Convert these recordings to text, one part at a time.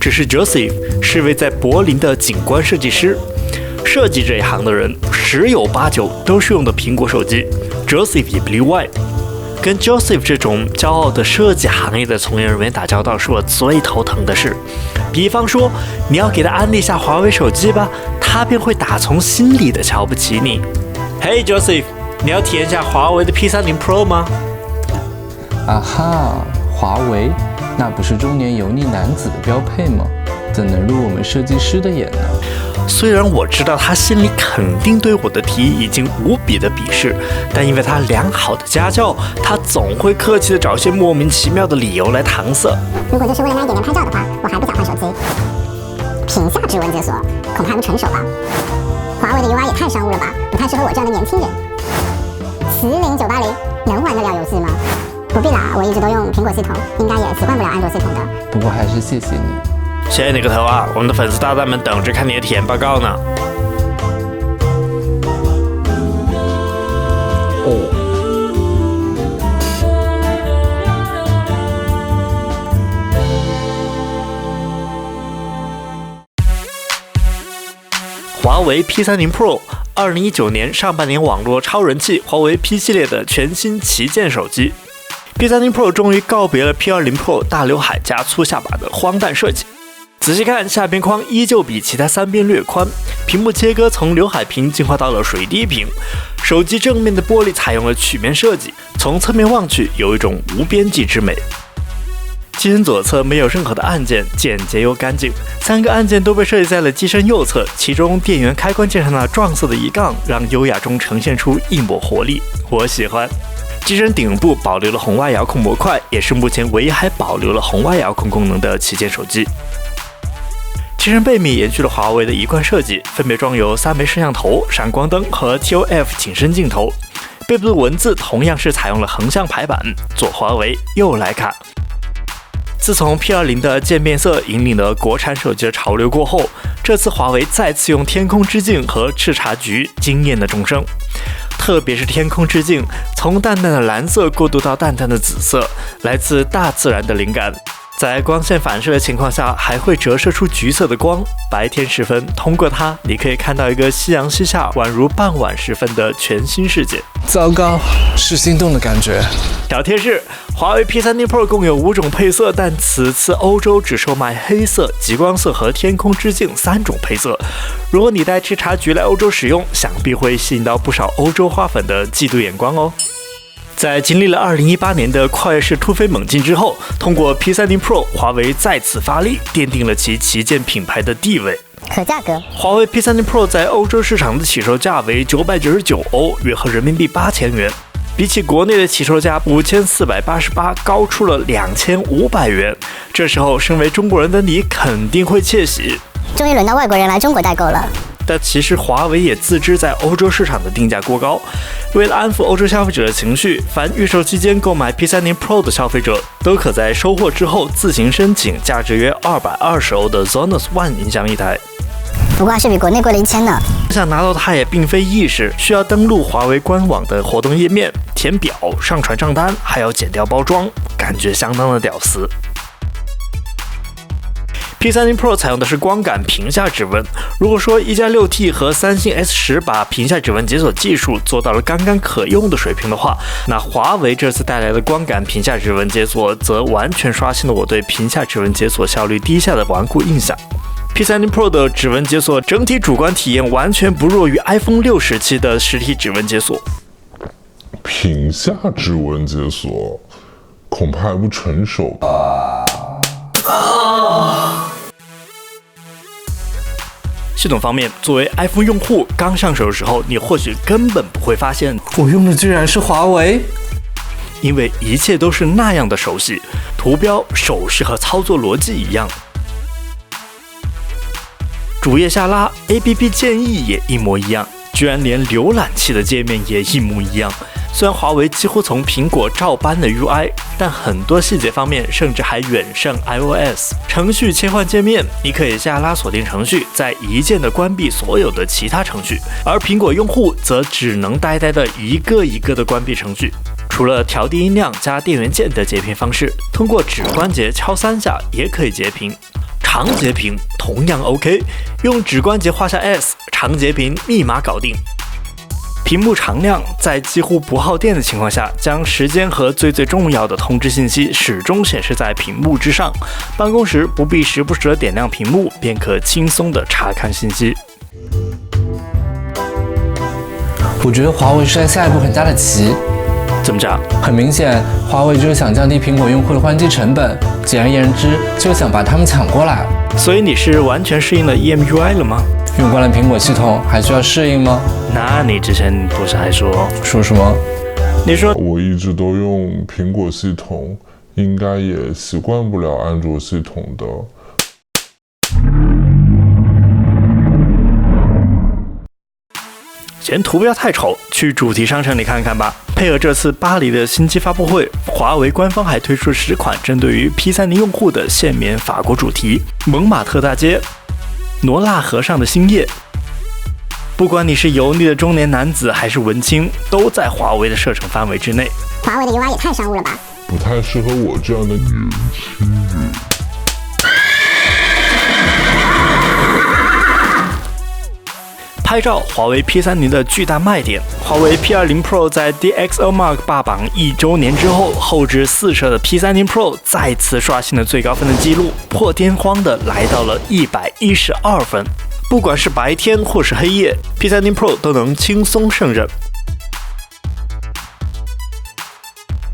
只是 Joseph 是位在柏林的景观设计师。设计这一行的人十有八九都是用的苹果手机 ，Joseph 也不例外。跟 Joseph 这种骄傲的设计行业的从业人员打交道是我最头疼的事。比方说，你要给他安利下华为手机吧，他便会打从心里的瞧不起你。Hey Joseph， 你要体验下华为的 P30 Pro 吗？啊哈，华为，那不是中年油腻男子的标配吗？怎能入我们设计师的眼呢？虽然我知道他心里肯定对我的提议已经无比的鄙视，但因为他良好的家教，他总会客气的找些莫名其妙的理由来搪塞。如果就是为了让一点人拍照的话，我还不想换手机。屏下指纹解锁恐怕还不成熟吧？华为的 UI 也太商务了吧，不太适合我这样的年轻人。麒麟980能玩得了游戏吗？不必啦，我一直都用苹果系统，应该也习惯不了安卓系统的。不过还是谢谢你。谢谢你个头啊！我们的粉丝大大们等着看你的体验报告呢。华为 P30 Pro 2019年上半年网络超人气，华为 P 系列的全新旗舰手机。P30 Pro 终于告别了 P20 Pro 大刘海加粗下巴的荒诞设计。仔细看，下边框依旧比其他三边略宽，屏幕切割从刘海屏进化到了水滴屏，手机正面的玻璃采用了曲面设计，从侧面望去有一种无边际之美。机身左侧没有任何的按键，简洁又干净，3个按键都被设计在了机身右侧，其中电源开关键上那撞色的一杠，让优雅中呈现出一抹活力，我喜欢。机身顶部保留了红外遥控模块，也是目前唯一还保留了红外遥控功能的旗舰手机。机身背面延续了华为的一贯设计，分别装有3枚摄像头、闪光灯和 TOF 景深镜头。背部的文字同样是采用了横向排版，左华为，右徕卡。自从 P20 的渐变色引领了国产手机的潮流过后，这次华为再次用天空之镜和赤茶橘惊艳了众生。特别是天空之镜，从淡淡的蓝色过渡到淡淡的紫色，来自大自然的灵感。在光线反射的情况下，还会折射出橘色的光。白天时分，通过它，你可以看到一个夕阳西下，宛如傍晚时分的全新世界。糟糕，是心动的感觉。小贴士：华为 P30 Pro 共有5种配色，但此次欧洲只售卖黑色、极光色和天空之镜3种配色。如果你带赤茶橘来欧洲使用，想必会吸引到不少欧洲花粉的嫉妒眼光哦。在经历了2018年的跨越式突飞猛进之后，通过 P30 Pro， 华为再次发力，奠定了其旗舰品牌的地位。可价格，华为 P30 Pro 在欧洲市场的起售价为999欧，约合人民币8000元，比起国内的起售价5488高出了2500元。这时候，身为中国人的你肯定会窃喜，终于轮到外国人来中国代购了。但其实华为也自知在欧洲市场的定价过高，为了安抚欧洲消费者的情绪，凡预售期间购买 P30 Pro 的消费者都可在收货之后自行申请价值约220欧的 Sonos One 音箱一台。不过还是比国内贵了1000呢。想拿到它也并非易事，需要登录华为官网的活动页面，填表、上传账单，还要剪掉包装，感觉相当的屌丝。P30 Pro 采用的是光感屏下指纹。如果说1加 6T 和三星 S10 把屏下指纹解锁技术做到了刚刚可用的水平的话，那华为这次带来的光感屏下指纹解锁则完全刷新了我对屏下指纹解锁效率低下的顽固印象。P30 Pro 的指纹解锁整体主观体验完全不弱于 iPhone 6时期的实体指纹解锁。屏下指纹解锁恐怕还不成熟吧。系统方面，作为 iPhone 用户，刚上手的时候，你或许根本不会发现我用的居然是华为，因为一切都是那样的熟悉，图标、手势和操作逻辑一样。主页下拉 ，APP 建议也一模一样，居然连浏览器的界面也一模一样。虽然华为几乎从苹果照搬的 UI， 但很多细节方面甚至还远胜 iOS。程序切换界面，你可以下拉锁定程序，再一键的关闭所有的其他程序，而苹果用户则只能呆呆的一个一个的关闭程序。除了调低音量加电源键的截屏方式，通过指关节敲3下也可以截屏。长截屏同样 OK， 用指关节画下 S， 长截屏立马搞定。屏幕常亮，在几乎不耗电的情况下，将时间和最重要的通知信息始终显示在屏幕之上。办公时不必时不时的点亮屏幕，便可轻松的查看信息。我觉得华为是在下一步很大的棋。怎么讲？很明显，华为就是想降低苹果用户的换机成本，简而言之，就想把他们抢过来。所以你是完全适应了 EMUI 了吗？用惯了苹果系统，还需要适应吗？那你之前不是还说什么？你说我一直都用苹果系统，应该也习惯不了安卓系统的。嫌图标太丑，去主题商城里看看吧。配合这次巴黎的新机发布会，华为官方还推出10款针对于 P30 用户的限免法国主题：蒙马特大街、罗纳河上的星夜。不管你是油腻的中年男子还是文青，都在华为的射程范围之内。华为的 UI 也太商务了吧，不太适合我这样的年轻人。拍照，华为 P30 的巨大卖点。华为 P20 Pro 在 DxO Mark 霸榜1周年之后，后置4摄的 P30 Pro 再次刷新了最高分的记录，破天荒的来到了112分。不管是白天或是黑夜 ，P30 Pro 都能轻松胜任。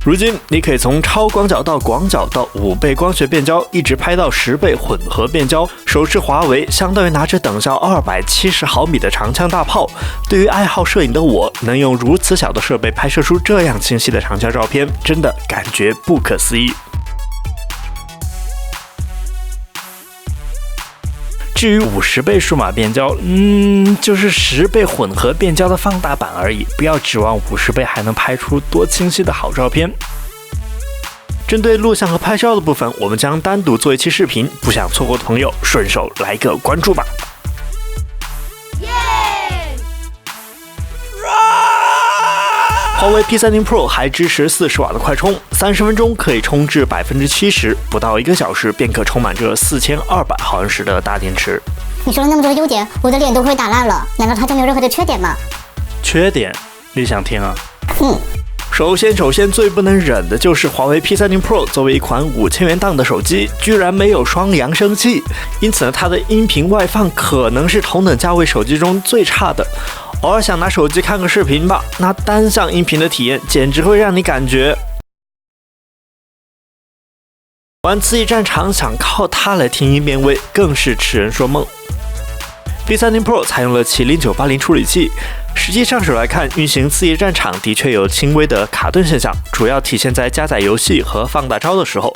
如今，你可以从超广角到广角到5倍光学变焦，一直拍到10倍混合变焦。手持华为，相当于拿着等效270毫米的长枪大炮。对于爱好摄影的我，能用如此小的设备拍摄出这样清晰的长焦照片，真的感觉不可思议。至于50倍数码变焦，就是10倍混合变焦的放大版而已，不要指望50倍还能拍出多清晰的好照片。针对录像和拍照的部分，我们将单独做一期视频，不想错过的朋友顺手来个关注吧。华为 P30 Pro 还支持40瓦的快充，30分钟可以充至70%，不到1个小时便可充满这4200毫安时的大电池。你说了那么多优点，我的脸都快打烂了，难道它就没有任何的缺点吗？缺点？你想听啊？首先最不能忍的就是华为 P30 Pro 作为一款5000元档的手机，居然没有双扬声器，因此呢，它的音频外放可能是同等价位手机中最差的。偶尔想拿手机看个视频吧，那单向音频的体验简直会让你感觉玩刺激战场想靠它来听音辨位，更是痴人说梦。P30 Pro 采用了麒麟980处理器，实际上手来看，运行刺激战场的确有轻微的卡顿现象，主要体现在加载游戏和放大招的时候，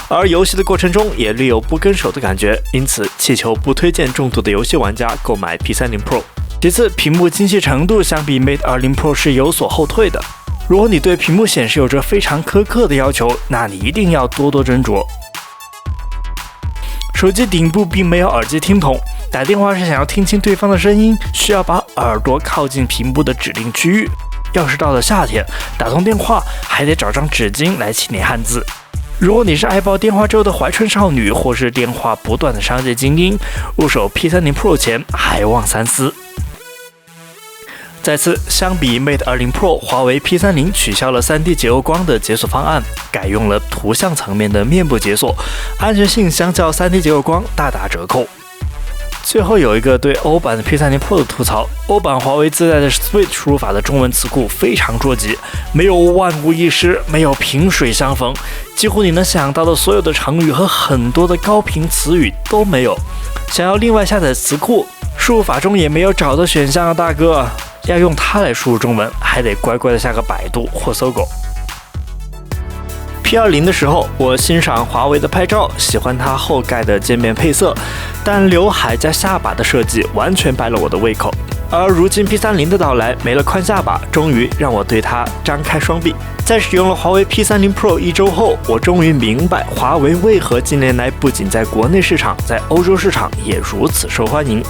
而游戏的过程中也略有不跟手的感觉，因此气球不推荐重度的游戏玩家购买 P30 Pro。其次，屏幕精细程度相比 Mate 20 Pro 是有所后退的。如果你对屏幕显示有着非常苛刻的要求，那你一定要多多斟酌。手机顶部并没有耳机听筒，打电话是想要听清对方的声音，需要把耳朵靠近屏幕的指定区域。要是到了夏天，打通电话还得找张纸巾来清理汗渍。如果你是爱抱电话粥的怀春少女，或是电话不断的商界精英，入手 P30 Pro 前还望三思。再次，相比 Mate 20 Pro， 华为 P30 取消了 3D 解耦光的解锁方案，改用了图像层面的面部解锁，安全性相较 3D 解耦光大打折扣。最后有一个对欧版的 P30 Pro 的吐槽，欧版华为自带的 Switch 输入法的中文词库非常捉急，没有万无一失，没有萍水相逢，几乎你能想到的所有的成语和很多的高频词语都没有。想要另外下载词库，输入法中也没有找的选项啊，大哥，要用它来输入中文，还得乖乖的下个百度或搜狗。P20 的时候，我欣赏华为的拍照，喜欢它后盖的渐变配色，但刘海加下巴的设计完全败了我的胃口。而如今 P30 的到来，没了宽下巴，终于让我对它张开双臂。在使用了华为 P30 Pro 1周后，我终于明白华为为何近年来不仅在国内市场，在欧洲市场也如此受欢迎。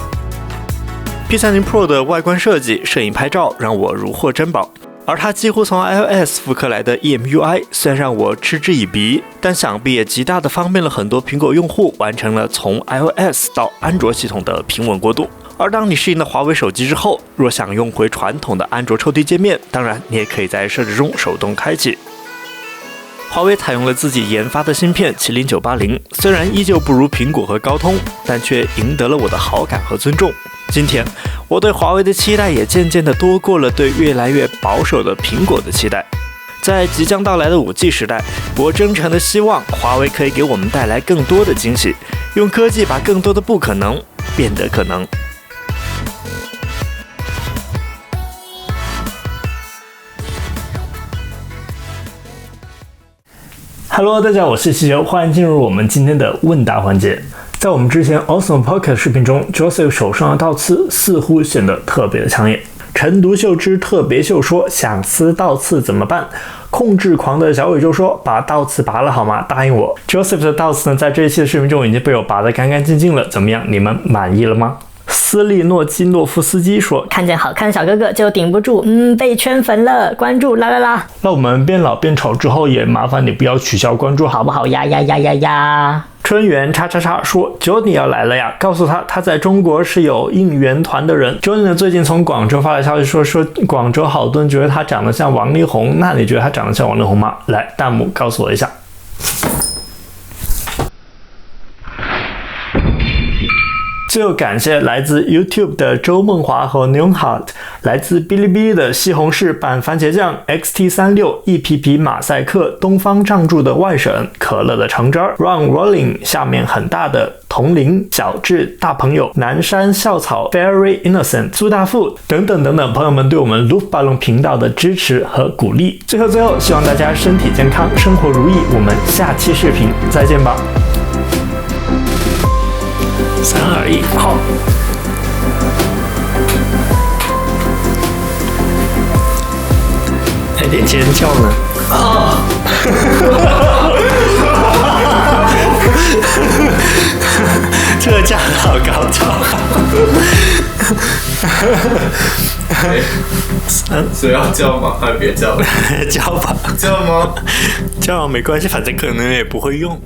P30 Pro 的外观设计、摄影拍照让我如获珍宝。而它几乎从 iOS 复刻来的 EMUI 虽然让我嗤之以鼻，但想必也极大的方便了很多苹果用户完成了从 iOS 到安卓系统的平稳过渡。而当你适应了华为手机之后，若想用回传统的安卓抽屉界面，当然你也可以在设置中手动开启。华为采用了自己研发的芯片麒麟980，虽然依旧不如苹果和高通，但却赢得了我的好感和尊重。今天，我对华为的期待也渐渐地多过了对越来越保守的苹果的期待。在即将到来的 5G 时代，我真诚地希望华为可以给我们带来更多的惊喜，用科技把更多的不可能变得可能。Hello， 大家好，我是西游，欢迎进入我们今天的问答环节。在我们之前 Awesome Pocket 视频中 ，Joseph 手上的倒刺似乎显得特别的抢眼。陈独秀之特别秀说：“想撕倒刺怎么办？”控制狂的小伟就说：“把倒刺拔了好吗？答应我。” Joseph 的倒刺呢，在这一期的视频中已经被我拔得干干净净了，怎么样？你们满意了吗？斯利诺基诺夫斯基说：“看见好看的小哥哥就顶不住，被圈粉了，关注啦啦啦！那我们变老变丑之后，也麻烦你不要取消关注好不好呀呀呀呀呀！”春园叉叉叉说 ：“Johnny 要来了呀，告诉他在中国是有应援团的人。”Johnny 呢最近从广州发来消息说广州好多人觉得他长得像王力宏，那你觉得他长得像王力宏吗？来，弹幕告诉我一下。最后感谢来自 YouTube 的周梦华和 Neonheart， 来自哔哩哔哩的西红柿拌番茄酱 XT36 一皮皮马赛克东方仗助的外省可乐的橙汁 Run Rolling 下面很大的铜铃小智大朋友南山校草 Very Innocent 苏大富等等等等朋友们对我们 Loop Ballon 频道的支持和鼓励。最后希望大家身体健康，生活如意，我们下期视频再见吧。3、2、1，好。来点尖叫呢？啊！这个叫好高潮。所以要叫吗？还是别叫了？叫吧。叫吗？叫没关系，反正可能也不会用。